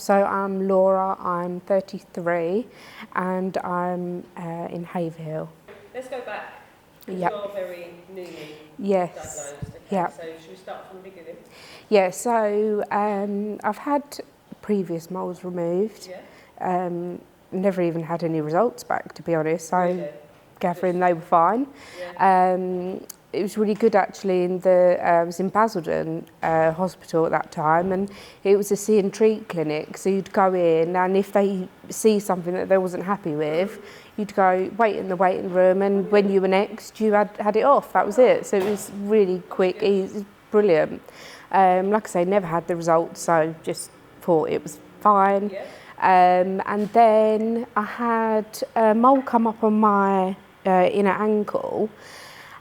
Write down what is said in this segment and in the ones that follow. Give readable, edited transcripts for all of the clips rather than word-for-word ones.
So I'm Laura, I'm 33 and I'm in Haverhill. Let's go back, because Yep. you're very newly Yes. diagnosed. Okay, Yep. so should we start from the beginning? Yeah, so I've had previous moles removed. Yeah. Never even had any results back, to be honest. So Really? gathering they were fine. Yeah. It was really good actually. I was in Basildon Hospital at that time, and it was a see and treat clinic. So you'd go in, and if they see something that they wasn't happy with, you'd go wait in the waiting room, and when you were next, you had it off. That was it. So it was really quick, easy, brilliant. Like I say, never had the results, so just thought it was fine. Yeah. And then I had a mole come up on my inner ankle.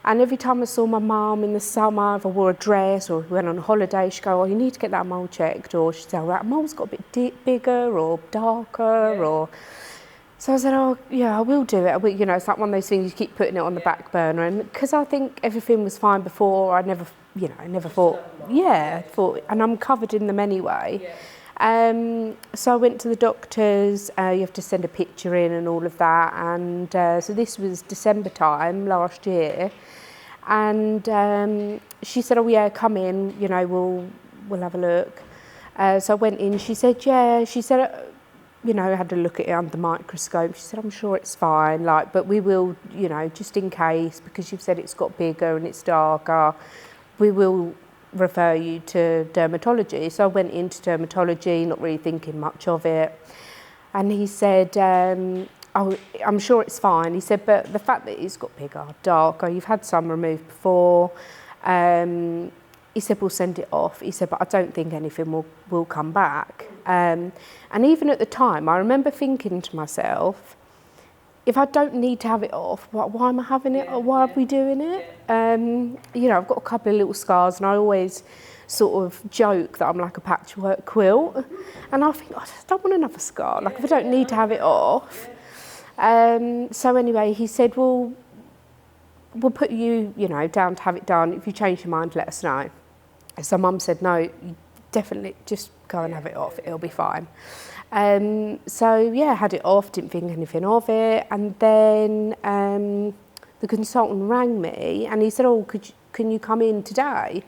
And every time I saw my mum in the summer, if I wore a dress or went on holiday, she'd go, oh, you need to get that mole checked. Or she'd say, oh, that mole's got a bit bigger or darker. Yeah. Or so I said, oh, yeah, I will do it. You know, it's like one of those things you keep putting it on the back burner. And because I think everything was fine before, I never thought, and I'm covered in them anyway. Yeah. So I went to the doctors, you have to send a picture in and all of that. And so this was December time last year. And she said, oh yeah, come in, you know, we'll have a look. So I went in, she said, you know, had a look at it under the microscope. She said, I'm sure it's fine, like, but we will, you know, just in case, because you've said it's got bigger and it's darker, we will refer you to dermatology. So I went into dermatology, not really thinking much of it. And he said, oh, I'm sure it's fine. He said, but the fact that it's got bigger, darker, you've had some removed before. He said, we'll send it off. He said, but I don't think anything will come back. And even at the time, I remember thinking to myself, if I don't need to have it off, why am I having it? Or why are we doing it? You know, I've got a couple of little scars, and I always sort of joke that I'm like a patchwork quilt. And I think, I just don't want another scar. Like, if I don't need to have it off. So anyway, he said, well, we'll put you, you know, down to have it done. If you change your mind, let us know. So Mum said, no, you definitely just go and have it off. It'll be fine. So yeah, had it off, didn't think anything of it. And then the consultant rang me and he said, oh, can you come in today?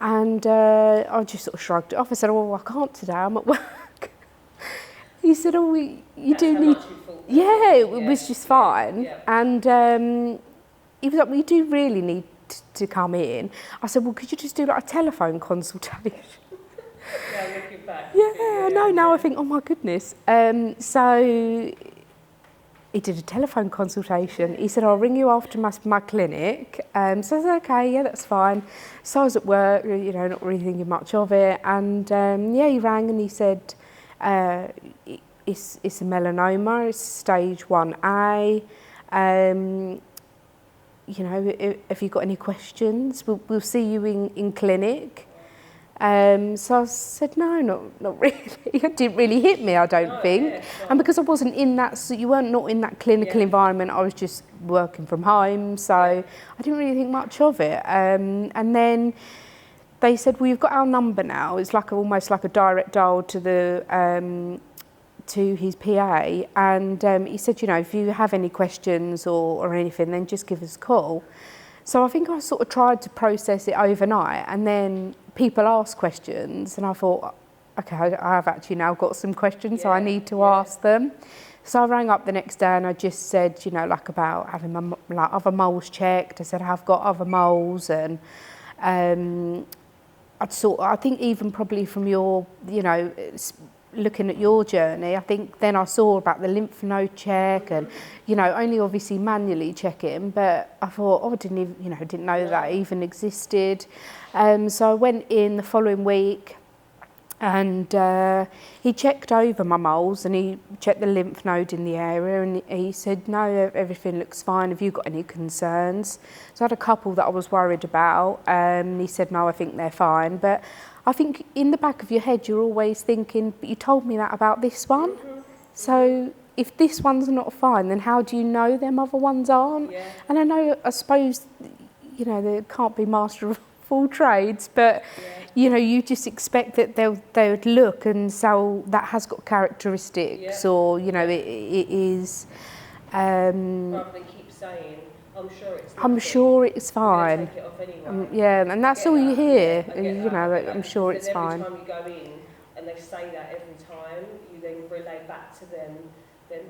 And I just sort of shrugged it off. I said, oh, I can't today, I'm at work. He said, oh, you do need... Yeah, it was just fine. Yeah. And he was like, well, you do really need to come in. I said, well, could you just do like a telephone consultation? Yeah, looking back. Yeah, no, now I think, oh my goodness. So he did a telephone consultation. He said, I'll ring you after my clinic. So I said, okay, yeah, that's fine. So I was at work, you know, not really thinking much of it. And yeah, he rang and he said, it's a melanoma, it's stage 1A. You know, have you got any questions? We'll see you in clinic. So I said, no, not really. It didn't really hit me, I don't think. Yeah, and because I wasn't in that, so you weren't not in that clinical environment, I was just working from home, so I didn't really think much of it. And then they said, well, you've got our number now. It's like almost like a direct dial to the to his PA, and he said, you know, if you have any questions or anything, then just give us a call. So I think I sort of tried to process it overnight, and then people ask questions, and I thought, okay, I have actually now got some questions, so I need to ask them. So I rang up the next day and I just said, you know, like about having my like other moles checked. I said I've got other moles, and I think even probably from your, you know, looking at your journey, I think then I saw about the lymph node check, and you know, only obviously manually checking, but I thought, oh, I didn't know that even existed. So I went in the following week, and he checked over my moles and he checked the lymph node in the area, and he said, no, everything looks fine. Have you got any concerns? So I had a couple that I was worried about, and he said, no, I think they're fine. But I think in the back of your head, you're always thinking, but you told me that about this one. So if this one's not fine, then how do you know them other ones aren't? Yeah. And I suppose, you know, they can't be master of all trades, but Yeah. you know, you just expect that they would look and so that has got characteristics, Yeah. or you know, it is. Rather than keep saying, I'm sure it's nothing. I'm sure it's We're gonna fine. take it off anyway. Yeah, and that's get all you that. hear. Yeah, I get You that. know, I get I'm that. sure Because it's then fine. every time you go in and they say that every time, you then relay back to them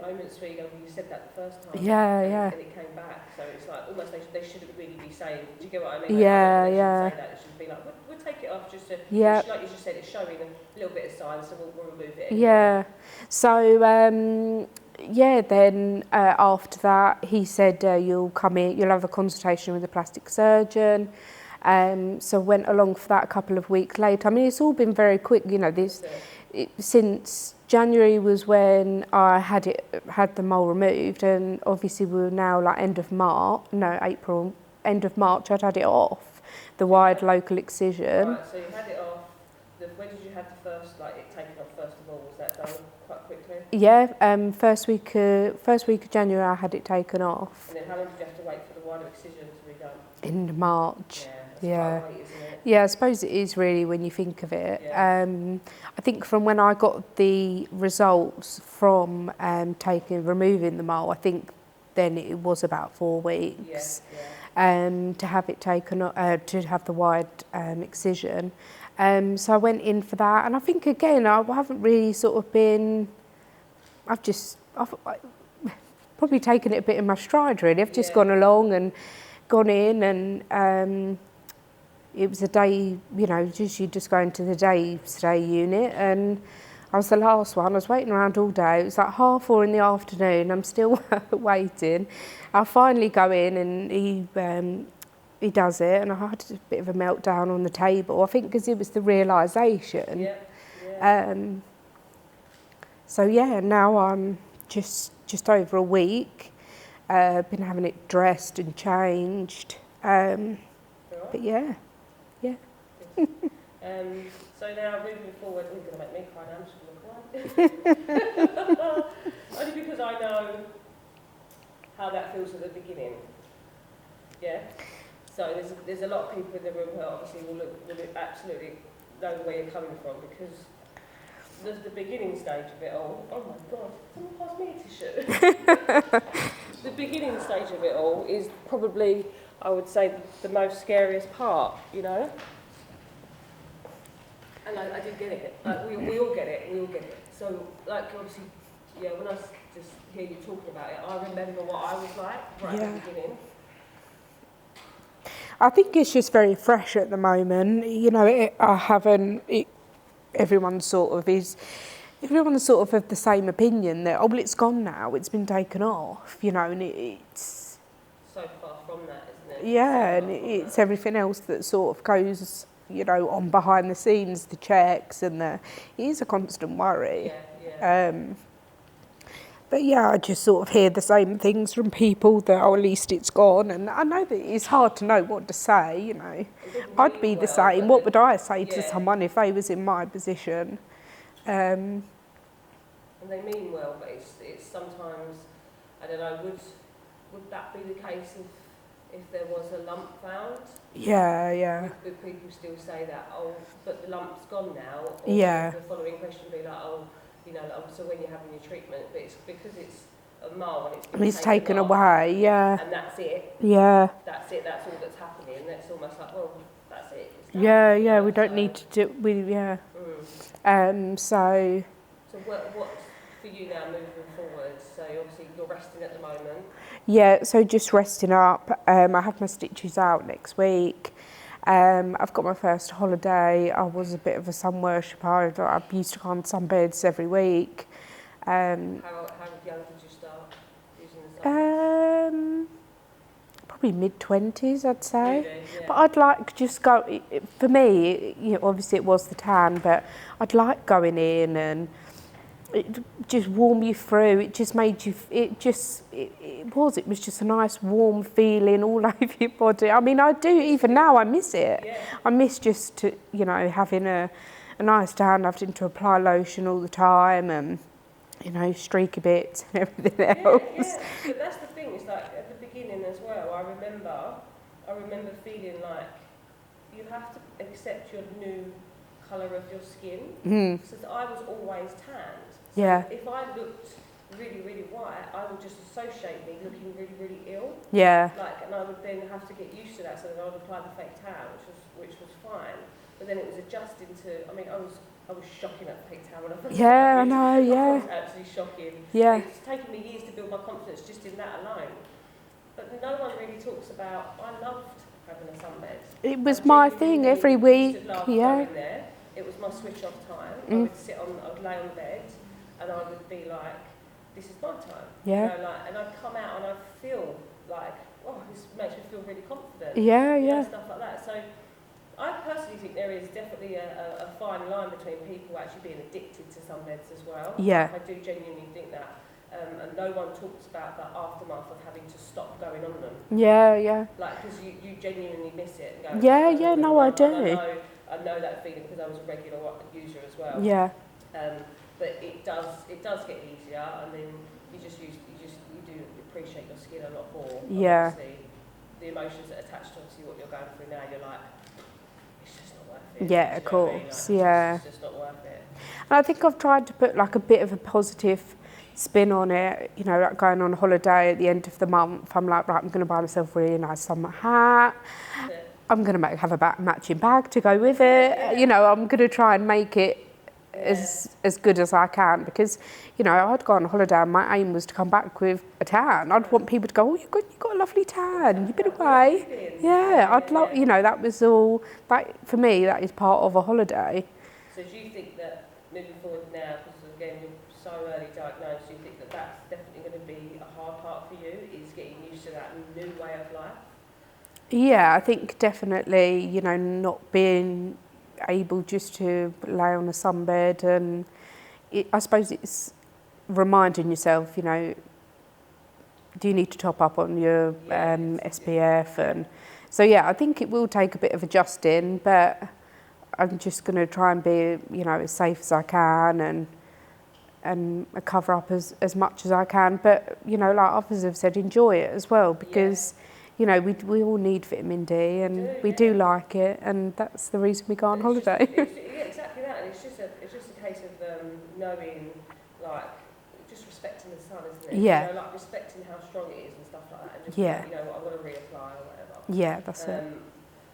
moments where you go, well, you said that the first time. Yeah, and, yeah. And it came back. So it's like almost they shouldn't really be saying, do you get what I mean? Yeah, They yeah. shouldn't say that. It should be like, we'll take it off just to, Yeah. like you just said, it's showing a little bit of sign, so we'll remove it. Yeah. So, yeah, then after that, he said, you'll come in, you'll have a consultation with a plastic surgeon. So went along for that a couple of weeks later. I mean, it's all been very quick, you know, since January was when I had the mole removed, and obviously we were now like end of March, I'd had it off, the wide local excision. Right, so you had it off. When did you have the first, like, it taken off first of all? Was that done quite quickly? Yeah, first week of January I had it taken off. And then how long did you have to wait for the wider excision to be done? In March. Yeah, that's Yeah. quite a wait, isn't it? Yeah, I suppose it is really when you think of it. Yeah. I think from when I got the results from removing the mole, I think then it was about 4 weeks to have it taken, to have the wide excision. So I went in for that, and I think again I haven't really sort of been. I've probably taken it a bit in my stride really. I've just gone along and gone in, and it was a day, you know, you just go into the day stay unit, and I was the last one. I was waiting around all day. It was like 4:30 in the afternoon. I'm still waiting. I finally go in, and he does it, and I had a bit of a meltdown on the table. I think because it was the realisation. Yeah. Yeah. So yeah, now I'm just over a week. Been having it dressed and changed. But yeah. So now moving forward, we're going to make me cry now, I'm just going to cry. Only because I know how that feels at the beginning. Yeah? So there's a lot of people in the room who obviously will absolutely know where you're coming from, because there's the beginning stage of it all. Oh my God, someone pass me a tissue. The beginning stage of it all is probably, I would say, the most scariest part, you know? And I did get it. Like, we all get it. So, like, obviously, yeah, when I just hear you talking about it, I remember what I was like right at the beginning. I think it's just very fresh at the moment. You know, everyone's sort of of the same opinion that, oh, well, it's gone now, it's been taken off, you know, and it's... So far from that, isn't it? Yeah, and it's everything else that sort of goes, you know, on behind the scenes, the checks, and it is a constant worry. Yeah. But yeah, I just sort of hear the same things from people that, oh, at least it's gone. And I know that it's hard to know what to say, you know. I'd be the same. What would I say to someone if they was in my position? And they mean well, but it's sometimes, I don't know, would that be the case if there was a lump found? Yeah. Would people still say that, oh, but the lump's gone now? Or Yeah. the following question would be like, oh, you know, so when you're having your treatment, but it's because it's a mole and it's taken away, yeah. And that's it. Yeah. That's it, that's all that's happening. That's almost like, well, that's it. Yeah, we don't need to do, So what's for you now moving forward? So obviously you're resting at the moment. Yeah, so just resting up. I have my stitches out next week. I've got my first holiday. I was a bit of a sun worshipper. I used to go on sunbeds every week. How young did you start using the sunbeds? Probably mid-20s, I'd say. Really? Yeah. But I'd like just go. For me, you know, obviously it was the tan, but I'd like going in and it just warm you through. It just made you. It was just a nice warm feeling all over your body. I mean, I do even now. I miss it. Yeah. I miss just having a nice tan, having to apply lotion all the time, and streaky bits and everything else. Yeah. But that's the thing. It's like at the beginning as well. I remember feeling like, you have to accept your new colour of your skin. So I was always tanned. So Yeah. if I looked really, really white, I would just associate me looking really, really ill. Yeah. Like, and I would then have to get used to that, so then I would apply the fake tan, which was fine. But then it was adjusting to. I mean, I was shocking at fake tan when I first Yeah, I started. know, yeah. It was absolutely shocking. Yeah. It's taken me years to build my confidence just in that alone. But no one really talks about. I loved having a sunbed. It was my thing every week. Yeah. Going there. It was my switch off time. I would I would lay on the bed, and I would be like, "This is my time." Yeah. You know, like, and I'd come out and I'd feel like, "Oh, this makes me feel really confident." Yeah, you know, yeah. stuff like that. So, I personally think there is definitely a fine line between people actually being addicted to sunbeds as well. Yeah. I do genuinely think that. And no one talks about the aftermath of having to stop going on them. Yeah, yeah. Like, because you genuinely miss it. And go, Yeah, yeah, no, I do. I know that feeling because I was a regular user as well. Yeah. But it does get easier, and then you do appreciate your skin a lot more. Yeah. Obviously, the emotions that are attached to obviously what you're going through now, you're like, it's just not worth it. Yeah, of course, yeah. It's just not worth it. And I think I've tried to put like a bit of a positive spin on it, you know, like going on holiday at the end of the month. I'm like, right, I'm going to buy myself a really nice summer hat. I'm going to have a matching bag to go with it. Yeah. You know, I'm going to try and make it as good as I can, because, you know, I'd go on holiday and my aim was to come back with a tan. I'd want people to go, oh, you've got a lovely tan, you've been away. Yeah, I'd love, you know, that was all, that, for me, that is part of a holiday. So do you think that moving forward now, because again, you're so early diagnosed, do you think that that's definitely going to be a hard part for you, is getting used to that new way of life? Yeah, I think definitely, you know, not being able just to lay on a sunbed, and I suppose it's reminding yourself, you know, do you need to top up on your SPF? And so, yeah, I think it will take a bit of adjusting, but I'm just going to try and be, you know, as safe as I can and cover up as much as I can. But, you know, like others have said, enjoy it as well, because you know, we all need vitamin D, and we do like it, and that's the reason we go on holiday. Exactly that, and it's just a case of knowing, like, just respecting the sun, isn't it? Yeah. You know, like respecting how strong it is and stuff like that, and just Yeah. you know, I want to reapply or whatever. Yeah, that's it.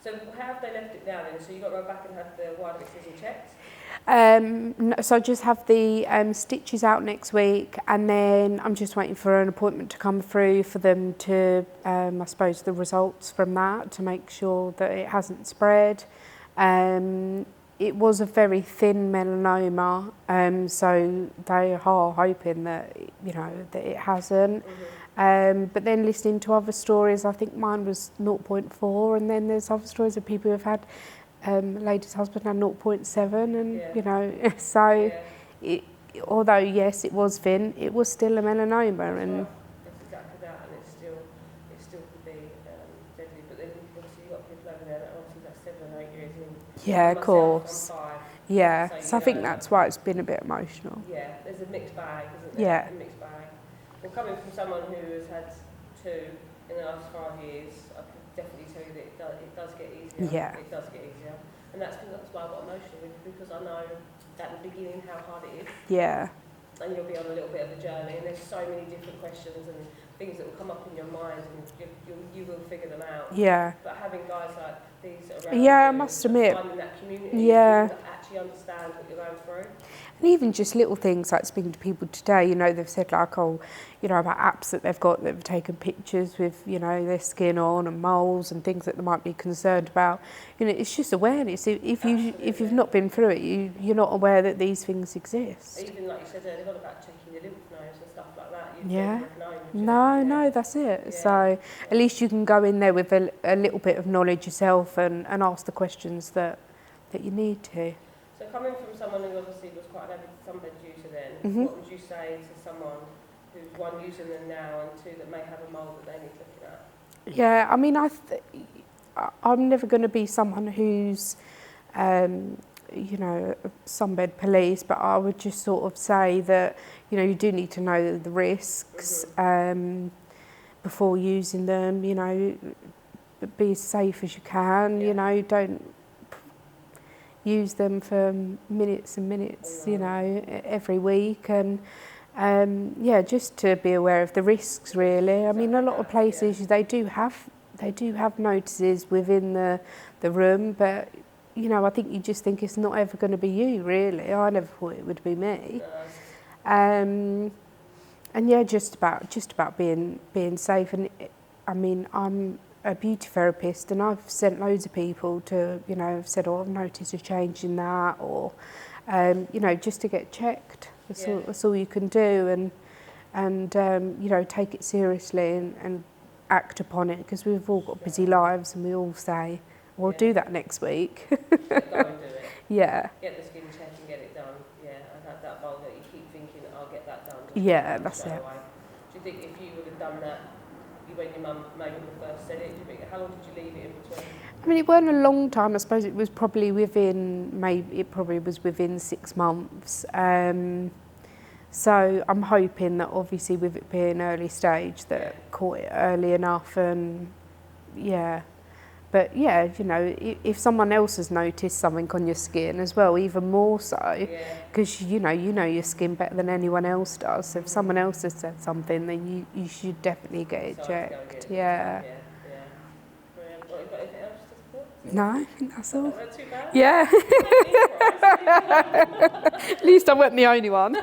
So how have they left it now then? So you got to go back and have the wider excision checked? So I just have the stitches out next week, and then I'm just waiting for an appointment to come through for them to, I suppose, the results from that, to make sure that it hasn't spread. It was a very thin melanoma, so they are hoping that, you know, that it hasn't. But then listening to other stories, I think mine was 0.4, and then there's other stories of people who've had lady's husband had 0.7, and you know, so although yes, it was thin, it was still a melanoma, and that's exactly that, and it still could be deadly. But then obviously you've got people over there that obviously that's 7 or 8 years in. Yeah, of course. I'm 5, yeah, so I think that's why it's been a bit emotional. Yeah, there's a mixed bag, isn't there? Yeah. A mixed bag. Well, coming from someone who has had 2 in the last 5 years, I can definitely tell you that it does get easier. Yeah. It does get easier. And that's why I got emotional, because I know at the beginning how hard it is. Yeah. And you'll be on a little bit of a journey, and there's so many different questions and things that will come up in your mind, and you will figure them out. Yeah. But having guys like these around Yeah, I you, must admit. finding that community, Yeah. that actually understand what you're going through. And even just little things like speaking to people today, you know, they've said like, oh, you know, about apps that they've got that have taken pictures with, you know, their skin on and moles and things that they might be concerned about. You know, it's just awareness. If you've not been through it, you're not aware that these things exist. Even like you said earlier on about checking your lymph nodes and stuff like that. Yeah. No, that's it. Yeah. So at least you can go in there with a little bit of knowledge yourself and ask the questions that you need to. So coming from someone who obviously was quite an avid sunbed user then, what would you say to someone who's 1 using them now and 2 that may have a mole that they need looking at? Yeah, I mean, I'm never going to be someone who's, you know, sunbed police, but I would just sort of say that, you know, you do need to know the risks before using them, you know, be as safe as you can. Yeah. You know, don't use them for minutes and minutes. You know, every week, and yeah, just to be aware of the risks. Really, I mean, a lot of places they do have notices within the room, but you know, I think you just think it's not ever going to be you. Really, I never thought it would be me. And yeah, just about being safe. And I mean, I'm a beauty therapist, and I've sent loads of people to, you know, have said, oh, I've noticed a change in that, or you know, just to get checked. That's all you can do, and you know, take it seriously and act upon it, because we've all got busy lives, and we all say, we'll do that next week. Go and do it. Yeah. Get the skin check and get it done. Yeah, and have that bulb that you keep thinking, I'll get that done. Yeah, that's it. Away. Do you think if you would have done that, when your mum maybe first said it, do you think, how long did you leave it in between? I mean, it weren't a long time. I suppose it was probably within 6 months. So I'm hoping that obviously with it being early stage that caught it early enough, and yeah. But yeah, you know, if someone else has noticed something on your skin as well, even more so, because you know your skin better than anyone else does. So if someone else has said something, then you should definitely get it checked. Yeah. Brilliant. What, you got anything else to support? No, I think that's all. Not too bad. Yeah. At least I wasn't the only one.